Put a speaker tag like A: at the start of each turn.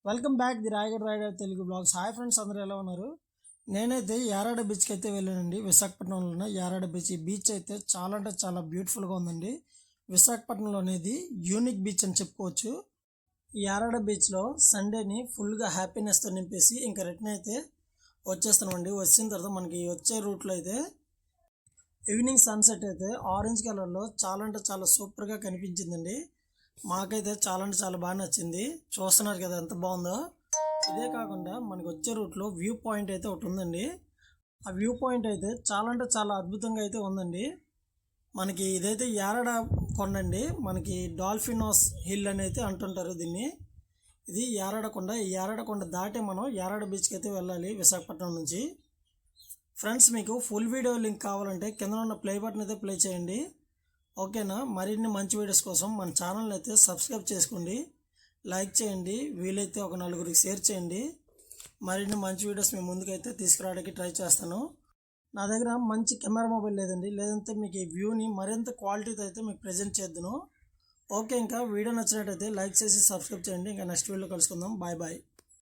A: Welcome back the Raigad rider Telugu blogs. Hi friends, అందరూ ఎలా ఉన్నారు? నేనైతే యారాడ బీచ్కి అయితే వెళ్ళానండి. విశాఖపట్నంలో ఉన్న యారాడ బీచ్. ఈ బీచ్ అయితే చాలా అంటే చాలా బ్యూటిఫుల్గా ఉందండి. విశాఖపట్నంలో అనేది యూనిక్ బీచ్ అని చెప్పుకోవచ్చు. ఈ యారాడ బీచ్లో సండేని ఫుల్గా హ్యాపీనెస్తో నింపేసి ఇంకా రిటర్న్ అయితే వచ్చేస్తామండి. వచ్చిన తర్వాత మనకి వచ్చే రూట్లో అయితే ఈవినింగ్ సన్సెట్ అయితే ఆరెంజ్ కలర్లో చాలా అంటే చాలా సూపర్గా కనిపించిందండి. మాకైతే చాలా అంటే చాలా బాగా నచ్చింది. చూస్తున్నారు కదా ఎంత బాగుందో. ఇదే కాకుండా మనకు వచ్చే రూట్లో వ్యూ పాయింట్ అయితే ఒకటి ఉందండి. ఆ వ్యూ పాయింట్ అయితే చాలా అంటే చాలా అద్భుతంగా అయితే ఉందండి. మనకి ఇదైతే యారాడ కొండ అండి. మనకి డాల్ఫినోస్ హిల్ అని అయితే అంటుంటారు దీన్ని. ఇది యారాడ కొండ. ఈ యారాడ కొండ దాటే మనం యారాడ బీచ్కి అయితే వెళ్ళాలి విశాఖపట్నం నుంచి. ఫ్రెండ్స్, మీకు ఫుల్ వీడియో లింక్ కావాలంటే కింద ఉన్న ప్లే బటన్ అయితే ప్లే చేయండి. ఓకేనా? మరిన్ని మంచి వీడియోస్ కోసం మన ఛానల్ అయితే సబ్స్క్రైబ్ చేసుకోండి, లైక్ చేయండి, వీలైతే ఒక నలుగురికి షేర్ చేయండి. మరిన్ని మంచి వీడియోస్ మీ ముందుకైతే తీసుకురావడానికి ట్రై చేస్తాను. నా దగ్గర మంచి కెమెరా మొబైల్ లేదంటే మీకు ఈ వ్యూని మరింత క్వాలిటీతో అయితే మీకు ప్రజెంట్ చేద్దును. ఓకే, ఇంకా వీడియో నచ్చినట్టయితే లైక్ చేసి సబ్స్క్రైబ్ చేయండి. ఇంకా నెక్స్ట్ వీడియోలో కలుసుకుందాం. Bye bye.